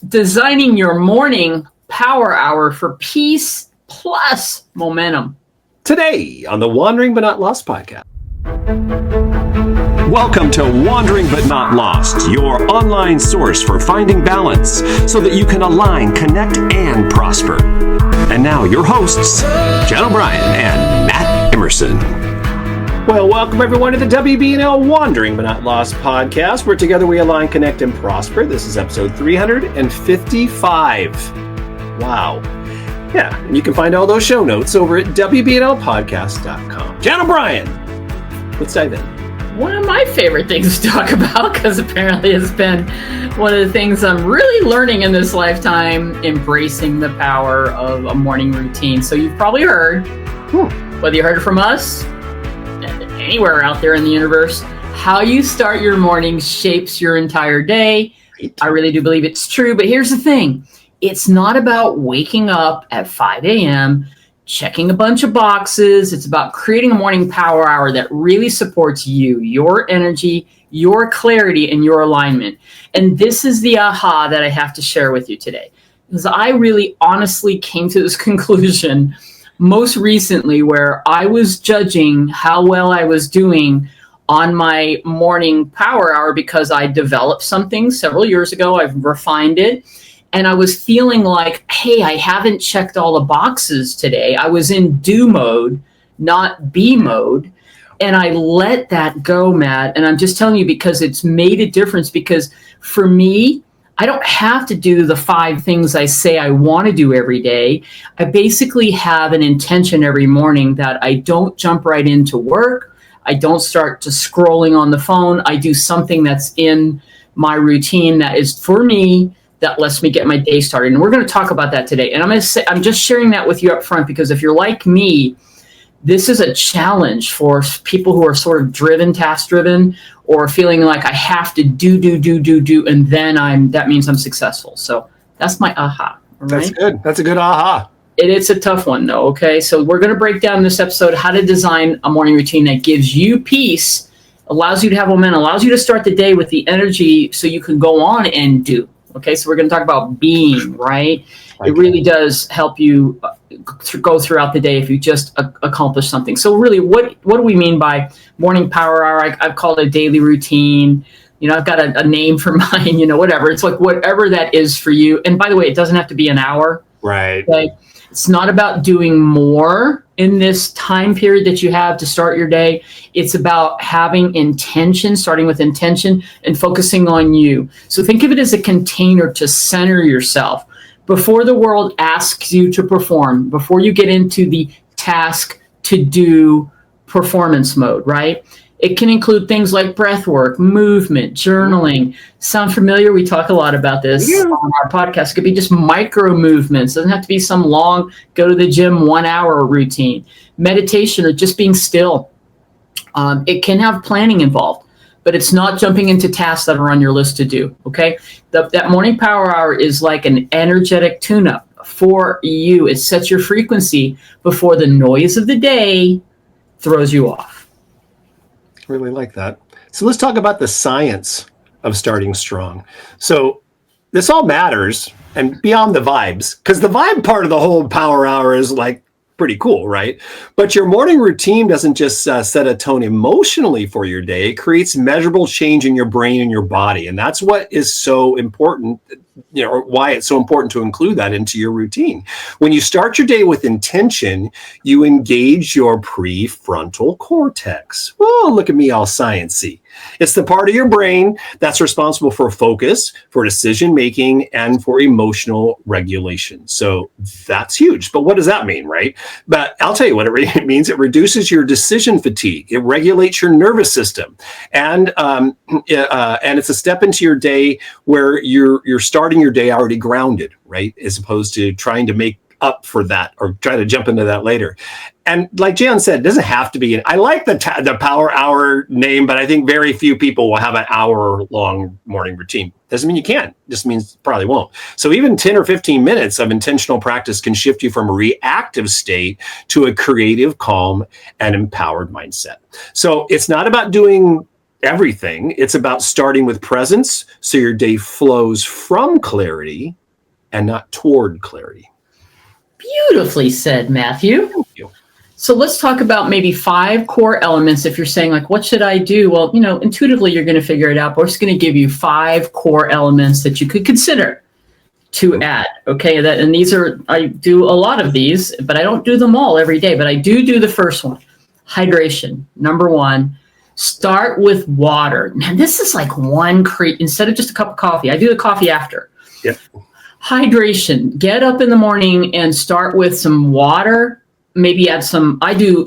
designing your morning power hour for peace plus momentum. Today on the Wandering But Not Lost podcast. Welcome to Wandering But Not Lost, your online source for finding balance so that you can align, connect, and prosper. And now your hosts, Jen O'Brien and Matt Emerson. Well, welcome everyone to the WBNL Wandering But Not Lost podcast, where together we align, connect, and prosper. This is episode 355. Wow. Yeah, and you can find all those show notes over at WBNLpodcast.com. Jen O'Brien, let's dive in. One of my favorite things to talk about, because apparently it's been one of the things I'm really learning in this lifetime, embracing the power of a morning routine. So you've probably heard, whether you heard it from us, anywhere out there in the universe, how you start your morning shapes your entire day. I really do believe it's true, but here's the thing. It's not about waking up at 5 a.m., checking a bunch of boxes. It's about creating a morning power hour that really supports you, your energy, your clarity, and your alignment. And this is the aha that I have to share with you today. Because I really honestly came to this conclusion most recently, where I was judging how well I was doing on my morning power hour because I developed something several years ago. I've refined it. And I was feeling like, hey, I haven't checked all the boxes today. I was in do mode, not be mode. And I let that go, Matt. And I'm just telling you because it's made a difference. Because for me, I don't have to do the 5 things I say I want to do every day. I basically have an intention every morning that I don't jump right into work. I don't start to scrolling on the phone. I do something that's in my routine that is for me, that lets me get my day started. And we're going to talk about that today. And I'm just sharing that with you up front, because if you're like me, this is a challenge for people who are sort of driven, task driven, or feeling like I have to do, and then that means I'm successful. So that's my aha. All right? That's good. That's a good aha. It's a tough one though. Okay. So we're going to break down in this episode how to design a morning routine that gives you peace, allows you to have momentum, allows you to start the day with the energy so you can go on and do. Okay, so we're going to talk about being, right? Okay. It really does help you go throughout the day if you just accomplish something. So really, what do we mean by morning power hour? I've called it a daily routine. I've got a name for mine, whatever. It's like whatever that is for you. And by the way, it doesn't have to be an hour. Right. Okay? It's not about doing more in this time period that you have to start your day. It's about having intention, starting with intention and focusing on you. So think of it as a container to center yourself before the world asks you to perform, before you get into the task to do performance mode, right? It can include things like breath work, movement, journaling. Sound familiar? We talk a lot about this on our podcast. It could be just micro movements. It doesn't have to be some long, go to the gym 1 hour routine. Meditation or just being still. It can have planning involved, but it's not jumping into tasks that are on your list to do, okay? That morning power hour is like an energetic tune-up for you. It sets your frequency before the noise of the day throws you off. Really like that. So let's talk about the science of starting strong. So this all matters, and beyond the vibes, because the vibe part of the whole power hour is like pretty cool, right? But your morning routine doesn't just set a tone emotionally for your day. It creates measurable change in your brain and your body. And that's what is so important, why it's so important to include that into your routine. When you start your day with intention, you engage your prefrontal cortex. Oh, look at me all sciencey. It's the part of your brain that's responsible for focus, for decision making, and for emotional regulation. So that's huge. But what does that mean, right? But I'll tell you what it means. It reduces your decision fatigue. It regulates your nervous system, and it's a step into your day where you're starting your day already grounded, right? As opposed to trying to make up for that or try to jump into that later. And like Jan said, it doesn't have to be. I like the power hour name, but I think very few people will have an hour-long morning routine. Doesn't mean you can't. Just means probably won't. So even 10 or 15 minutes of intentional practice can shift you from a reactive state to a creative, calm, and empowered mindset. So it's not about doing everything. It's about starting with presence so your day flows from clarity and not toward clarity. Beautifully said, Matthew. Thank you. So let's talk about maybe 5 core elements. If you're saying like, what should I do? Well, intuitively you're going to figure it out. But we're just going to give you 5 core elements that you could consider to add. Okay, and these are, I do a lot of these, but I don't do them all every day. But I do the first one, hydration. Number 1, start with water. Now this is like instead of just a cup of coffee. I do the coffee after. Yep. Hydration. Get up in the morning and start with some water. Maybe add I do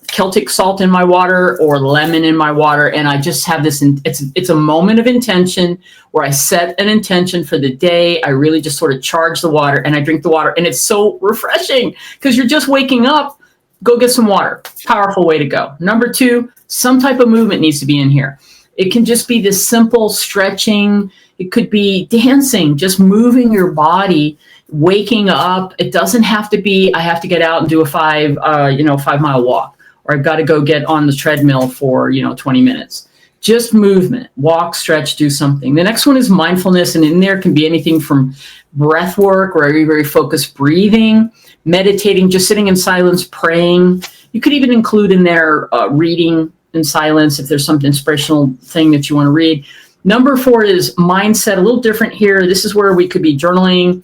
Celtic salt in my water or lemon in my water. And I just have this, it's a moment of intention where I set an intention for the day. I really just sort of charge the water and I drink the water. And it's so refreshing because you're just waking up, go get some water. Powerful way to go. Number 2, some type of movement needs to be in here. It can just be this simple stretching. It could be dancing, just moving your body, waking up. It doesn't have to be, I have to get out and do a 5-mile walk, or I've got to go get on the treadmill for, 20 minutes. Just movement, walk, stretch, do something. The next one is mindfulness. And in there can be anything from breath work, or very, very focused breathing, meditating, just sitting in silence, praying. You could even include in there reading in silence if there's some inspirational thing that you want to read. Number 4 is mindset, a little different here. This is where we could be journaling,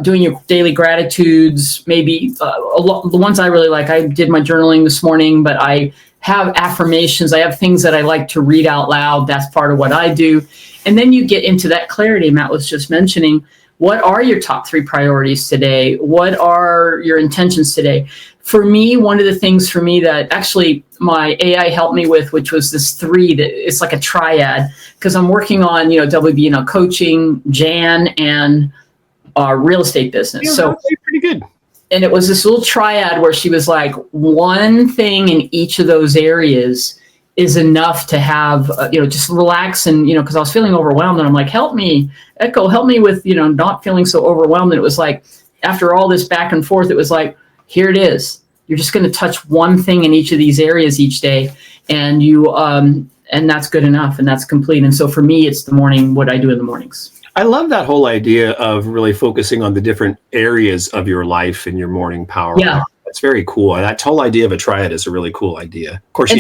doing your daily gratitudes, maybe the ones I really like. I did my journaling this morning, but I have affirmations. I have things that I like to read out loud. That's part of what I do. And then you get into that clarity Matt was just mentioning. What are your top 3 priorities today? What are your intentions today? For me, one of the things for me that actually my AI helped me with, which was this 3, that it's like a triad, because I'm working on, WB, coaching, Jan, and real estate business. Yeah, so pretty good. And it was this little triad where she was like, one thing in each of those areas is enough to have, just relax. And, because I was feeling overwhelmed and I'm like, help me, Echo, help me with, not feeling so overwhelmed. And it was like, after all this back and forth, it was like, here it is. You're just going to touch one thing in each of these areas each day. And and that's good enough. And that's complete. And so for me, it's the morning, what I do in the mornings. I love that whole idea of really focusing on the different areas of your life in your morning power. Yeah. That's very cool. And that whole idea of a triad is a really cool idea. Of course,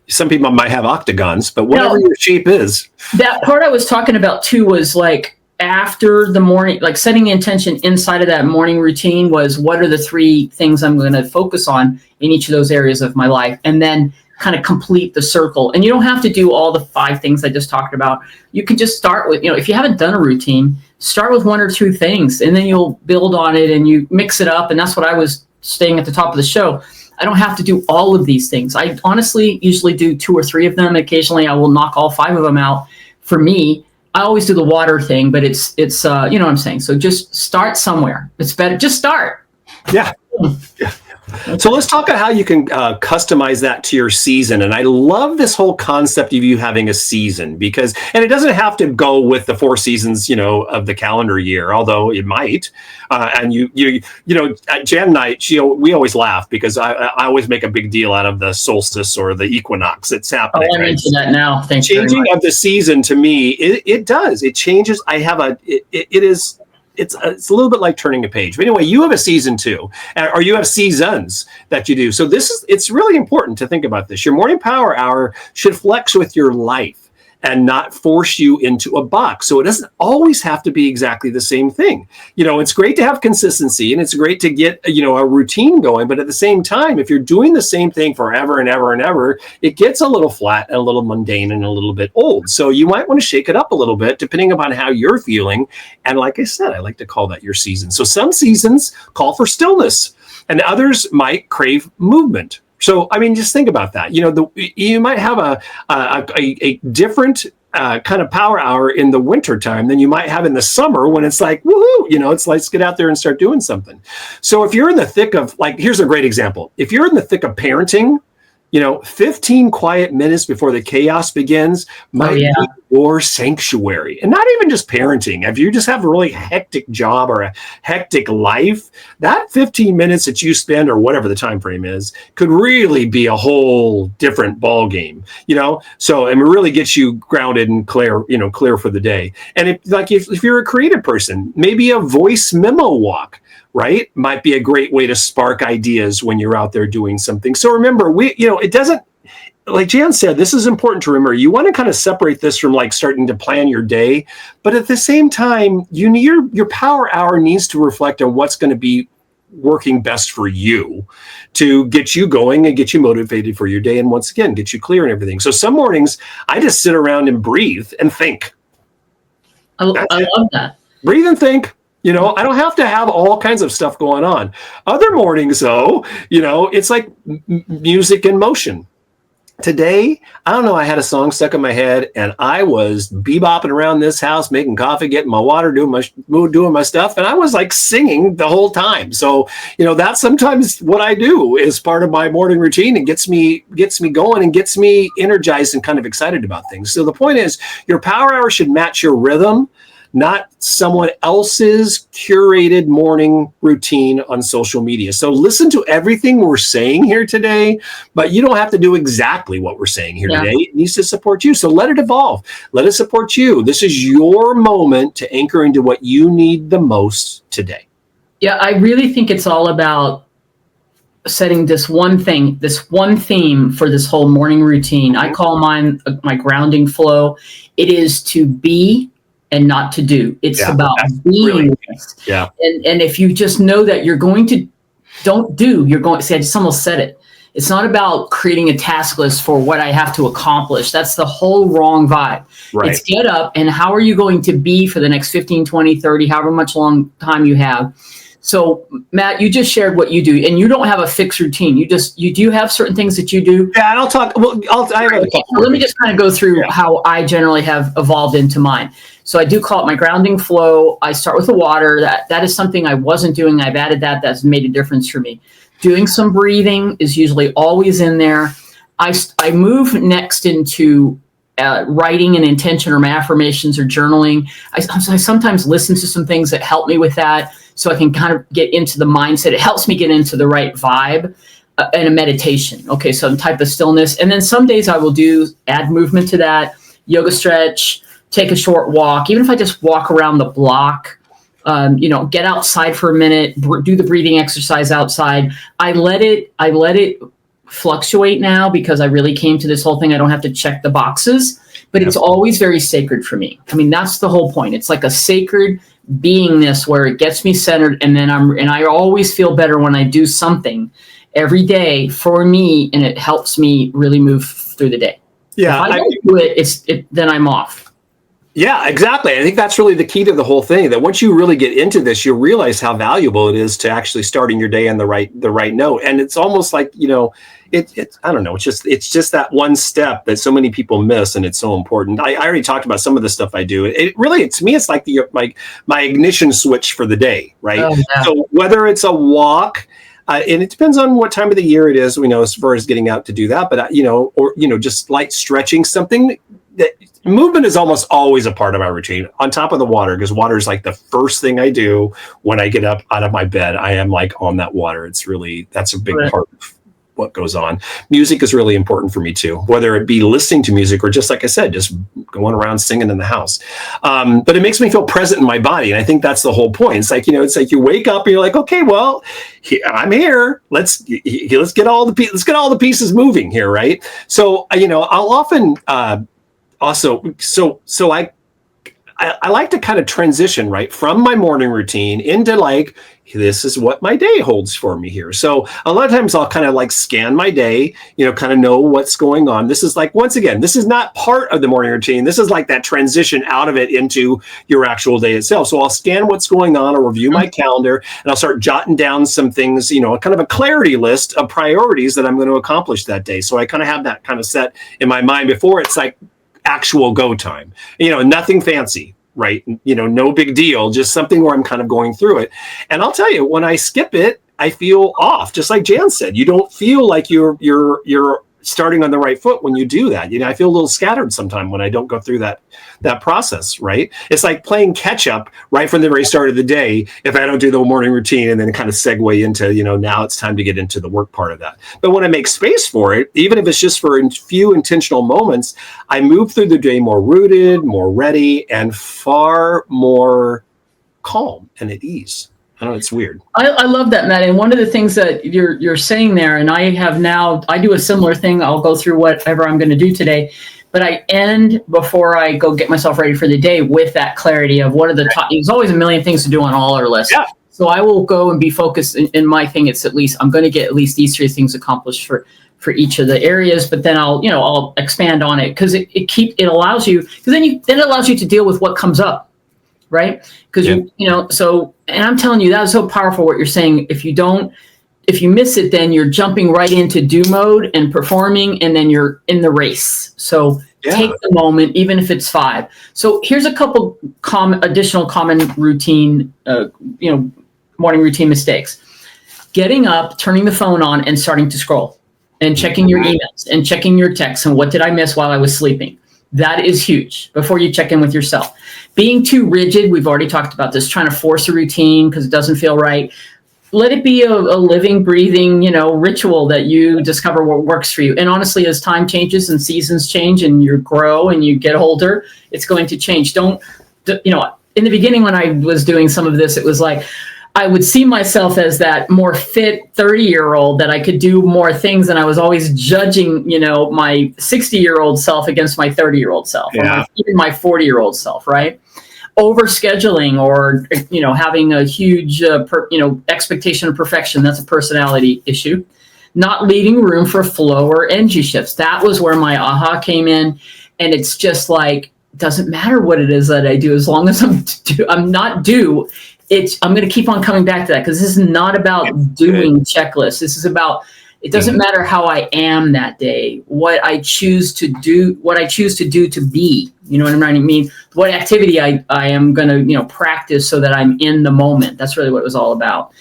some people might have octagons, but whatever your shape is. That part I was talking about too was like, after the morning, like setting the intention inside of that morning routine was, what are the 3 things I'm going to focus on in each of those areas of my life? And then kind of complete the circle. And you don't have to do all the 5 things I just talked about. You can just start with, if you haven't done a routine, start with 1 or 2 things, and then you'll build on it and you mix it up. And that's what I was saying at the top of the show. I don't have to do all of these things. I honestly usually do 2 or 3 of them. Occasionally I will knock all 5 of them out. For me, I always do the water thing, but it's you know what I'm saying? So just start somewhere. It's better. Just start. Yeah. Yeah. So let's talk about how you can customize that to your season. And I love this whole concept of you having a season and it doesn't have to go with the 4 seasons, of the calendar year, although it might. And Jan and I, we always laugh because I always make a big deal out of the solstice or the equinox. It's happening. I'm into that now. Thanks. Changing of the season to me, it does. It changes. It's a little bit like turning a page. But anyway, you have a season too, or you have seasons that you do. So it's really important to think about this. Your morning power hour should flex with your life and not force you into a box. So it doesn't always have to be exactly the same thing. It's great to have consistency and it's great to get, a routine going. But at the same time, if you're doing the same thing forever and ever and ever, it gets a little flat and a little mundane and a little bit old. So you might want to shake it up a little bit depending upon how you're feeling. And like I said, I like to call that your season. So some seasons call for stillness and others might crave movement. So, just think about that. You might have a different kind of power hour in the winter time than you might have in the summer when it's like, woohoo, it's like, let's get out there and start doing something. So if you're in the thick of, here's a great example. If you're in the thick of parenting, 15 quiet minutes before the chaos begins might be your sanctuary. And not even just parenting. If you just have a really hectic job or a hectic life, that 15 minutes that you spend, or whatever the time frame is, could really be a whole different ball game. So it really gets you grounded and clear for the day. And if you're a creative person, maybe a voice memo walk, right, might be a great way to spark ideas when you're out there doing something. So remember, it doesn't, like Jan said, this is important to remember. You want to kind of separate this from like starting to plan your day, but at the same time, your power hour needs to reflect on what's going to be working best for you to get you going and get you motivated for your day. And once again, get you clear and everything. So some mornings I just sit around and breathe and think. I love that. Breathe and think. I don't have to have all kinds of stuff going on. Other mornings, though, it's like music in motion. Today, I don't know, I had a song stuck in my head and I was bebopping around this house, making coffee, getting my water, doing my stuff. And I was like singing the whole time. So, that's sometimes what I do is part of my morning routine. It gets me going and gets me energized and kind of excited about things. So the point is, your power hour should match your rhythm, not someone else's curated morning routine on social media. So listen to everything we're saying here today, but you don't have to do exactly what we're saying here today. It needs to support you. So let it evolve. Let it support you. This is your moment to anchor into what you need the most today. Yeah, I really think it's all about setting this one theme for this whole morning routine. I call mine my grounding flow. It is to be and not to do. It's about being. Really, and if you just know that you're going to, you're going to say, I just almost said it. It's not about creating a task list for what I have to accomplish. That's the whole wrong vibe. Right. It's get up and how are you going to be for the next 15, 20, 30, however much long time you have. So Matt, you just shared what you do, and you don't have a fixed routine. You do have certain things that you do. Yeah, and I'll talk. Well, let me just kind of go through how I generally have evolved into mine. So I do call it my grounding flow. I start with the water. That is something I wasn't doing. I've added that. That's made a difference for me. Doing some breathing is usually always in there. I move next into writing an intention or my affirmations or journaling. I sometimes listen to some things that help me with that, so I can kind of get into the mindset. It helps me get into the right vibe and a meditation. Okay, some type of stillness. And then some days I will add movement to that, yoga stretch, take a short walk. Even if I just walk around the block, get outside for a minute, do the breathing exercise outside. I let it fluctuate now because I really came to this whole thing. I don't have to check the boxes, but it's always very sacred for me. I mean, that's the whole point. It's like a sacred beingness where it gets me centered, and then I always feel better when I do something every day for me, and it helps me really move through the day. Yeah, if I don't do it, then I'm off. Yeah, exactly. I think that's really the key to the whole thing, that once you really get into this, you'll realize how valuable it is to actually starting your day on the right note. And it's almost like, it's I don't know, it's just that one step that so many people miss, and it's so important. I already talked about some of the stuff I do. It really, to me, it's like my ignition switch for the day, right? Oh, yeah. So whether it's a walk, and it depends on what time of the year it is, as far as getting out to do that, but just light stretching, something that movement is almost always a part of my routine on top of the water, because water is like the first thing I do when I get up out of my bed. I am like on that water. That's a big part of what goes on. Music is really important for me too, whether it be listening to music or just like I said, just going around singing in the house. But it makes me feel present in my body. And I think that's the whole point. It's like, it's like you wake up and you're like, okay, well, I'm here. Let's get all the pieces moving here. Right. So, I'll often, also, so I like to kind of transition right from my morning routine into like, this is what my day holds for me here. So a lot of times I'll kind of like scan my day, kind of know what's going on. This is like, once again, this is not part of the morning routine. This is like that transition out of it into your actual day itself. So I'll scan what's going on, or review my calendar, and I'll start jotting down some things, kind of a clarity list of priorities that I'm going to accomplish that day. So I kind of have that kind of set in my mind before it's like actual go time, nothing fancy, right? No big deal, just something where I'm kind of going through it. And I'll tell you, when I skip it, I feel off. Just like Jan said, you don't feel like you're starting on the right foot when you do that. I feel a little scattered sometimes when I don't go through that process, right? It's like playing catch up right from the very start of the day if I don't do the morning routine and then kind of segue into, now it's time to get into the work part of that. But when I make space for it, even if it's just for a few intentional moments, I move through the day more rooted, more ready, and far more calm and at ease. I don't know, it's weird. I love that, Matt. And one of the things that you're saying there, and I do a similar thing. I'll go through whatever I'm going to do today, but I end before I go get myself ready for the day with that clarity of what are the top. There's always a million things to do on all our lists. Yeah. So I will go and be focused in my thing. It's at least I'm going to get at least these 3 things accomplished for each of the areas, but then I'll expand on it because it allows you, because then it allows you to deal with what comes up. Right. Because and I'm telling you, that's so powerful what you're saying. If you miss it, then you're jumping right into do mode and performing, and then you're in the race. So take the moment, even if it's 5. So here's a couple additional common routine, morning routine mistakes. Getting up, turning the phone on and starting to scroll and checking your emails and checking your texts. And what did I miss while I was sleeping? That is huge before you check in with yourself. Being too rigid, we've already talked about this, trying to force a routine because it doesn't feel right. Let it be a living, breathing, ritual that you discover what works for you. And honestly, as time changes and seasons change and you grow and you get older, it's going to change. In the beginning when I was doing some of this, it was like, I would see myself as that more fit 30-year-old that I could do more things. And I was always judging, my 60-year-old self against my 30-year-old self, or even my 40-year-old self, right? Overscheduling or, having a huge, expectation of perfection. That's a personality issue. Not leaving room for flow or energy shifts. That was where my aha came in. And it's just like, doesn't matter what it is that I do, as long as I'm not due. I'm going to keep on coming back to that because this is not about doing checklists. This is about, it doesn't matter how I am that day, what I choose to do to be, you know what I mean? What activity I am going to, practice so that I'm in the moment. That's really what it was all about.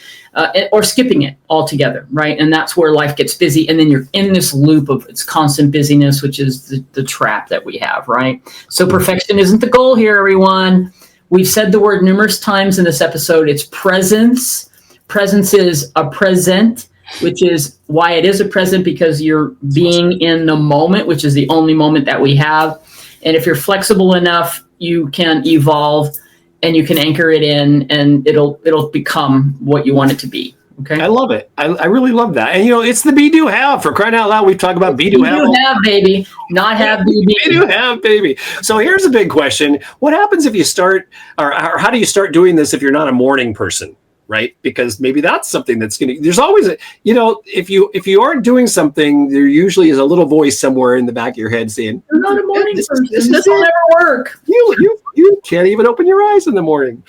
Or skipping it altogether, right? And that's where life gets busy. And then you're in this loop of its constant busyness, which is the trap that we have, right? So perfection isn't the goal here, everyone. We've said the word numerous times in this episode. It's presence. Presence is a present, which is why it is a present, because you're being in the moment, which is the only moment that we have. And if you're flexible enough, you can evolve and you can anchor it in, and it'll become what you want it to be. Okay. I love it. I really love that. And it's the be do have, for crying out loud. We've talked about be do have. Be do have, baby. Not have be. Be do have, baby. So here's a big question. What happens if you start, or how do you start doing this if you're not a morning person? Right? Because maybe that's something that's there's always if you aren't doing something, there usually is a little voice somewhere in the back of your head saying, "You're not a morning person. This will never work. You can't even open your eyes in the morning."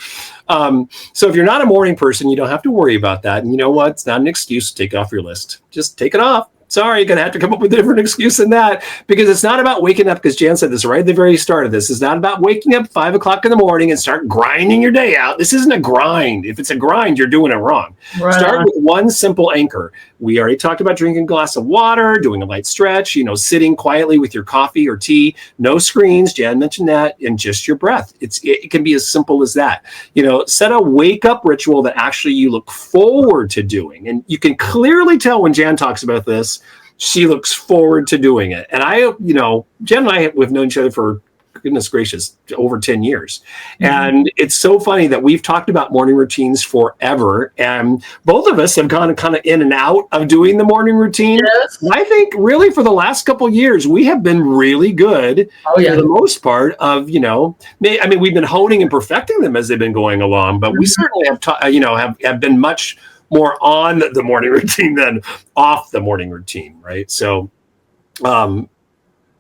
So if you're not a morning person, you don't have to worry about that. And you know what? It's not an excuse to take it off your list. Just take it off. Sorry, you're going to have to come up with a different excuse than that, because it's not about waking up, because Jan said this right at the very start of this. It's not about waking up 5 o'clock in the morning and start grinding your day out. This isn't a grind. If it's a grind, you're doing it wrong. Right. Start with one simple anchor. We already talked about drinking a glass of water, doing a light stretch, sitting quietly with your coffee or tea, no screens. Jan mentioned that, and just your breath. It can be as simple as that. Set a wake up ritual that actually you look forward to doing. And you can clearly tell when Jan talks about this, she looks forward to doing it. And Jen and I have known each other for, goodness gracious, over 10 years. Mm-hmm. And it's so funny that we've talked about morning routines forever. And both of us have gone kind of in and out of doing the morning routine. Yes. And I think really for the last couple of years, we have been really good for the most part of, we've been honing and perfecting them as they've been going along, but we certainly have been much more on the morning routine than off the morning routine. Right. So,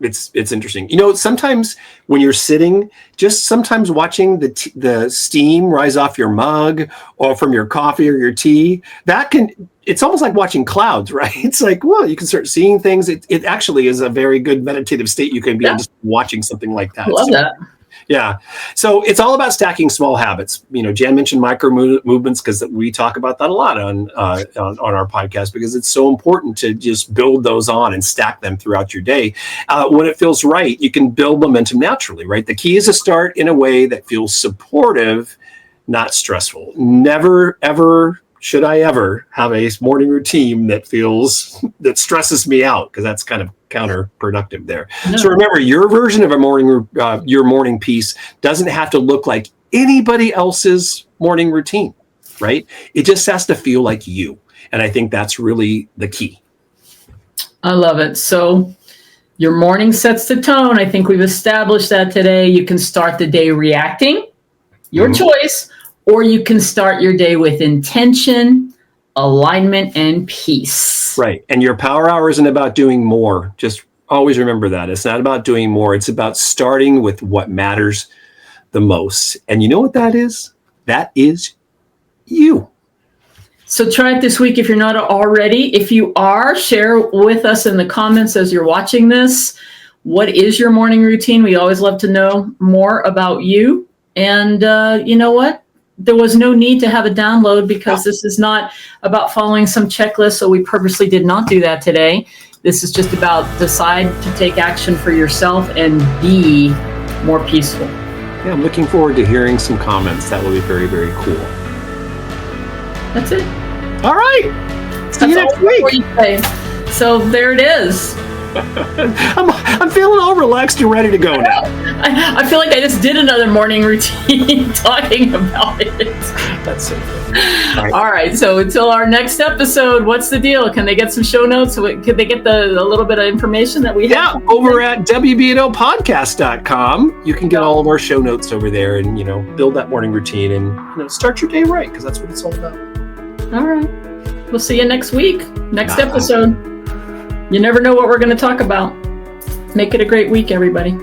it's interesting. Sometimes when you're sitting, just sometimes watching the steam rise off your mug or from your coffee or your tea, it's almost like watching clouds, right? It's like, well, you can start seeing things. It actually is a very good meditative state. You can be just watching something like that. I love that. Yeah. So it's all about stacking small habits. Jan mentioned micro movements because we talk about that a lot on our podcast, because it's so important to just build those on and stack them throughout your day. When it feels right, you can build momentum naturally, right? The key is to start in a way that feels supportive, not stressful. Never, ever should I ever have a morning routine that stresses me out, because that's kind of counterproductive there. No. So remember, your version of your morning piece doesn't have to look like anybody else's morning routine, right? It just has to feel like you. And I think that's really the key. I love it. So your morning sets the tone. I think we've established that today. You can start the day reacting, your choice, or you can start your day with intention, alignment, and peace. Right. And your power hour isn't about doing more. Just always remember that. It's not about doing more. It's about starting with what matters the most. And you know what that is? That is you. So try it this week if you're not already. If you are, share with us in the comments as you're watching this. What is your morning routine? We always love to know more about you. And you know what? There was no need to have a download, because this is not about following some checklist. So we purposely did not do that today. This is just about decide to take action for yourself and be more peaceful. Yeah, I'm looking forward to hearing some comments. That will be very, very cool. That's it. All right. See you next week. So there it is. I'm feeling all relaxed and ready to go now. I feel like I just did another morning routine talking about it. That's so good. All right. So until our next episode, what's the deal? Can they get some show notes? Could they get a little bit of information that we have? Yeah, over at wbnopodcast.com. You can get all of our show notes over there and, build that morning routine and, start your day right, because that's what it's all about. All right. We'll see you next week. Next episode. You never know what we're going to talk about. Make it a great week, everybody.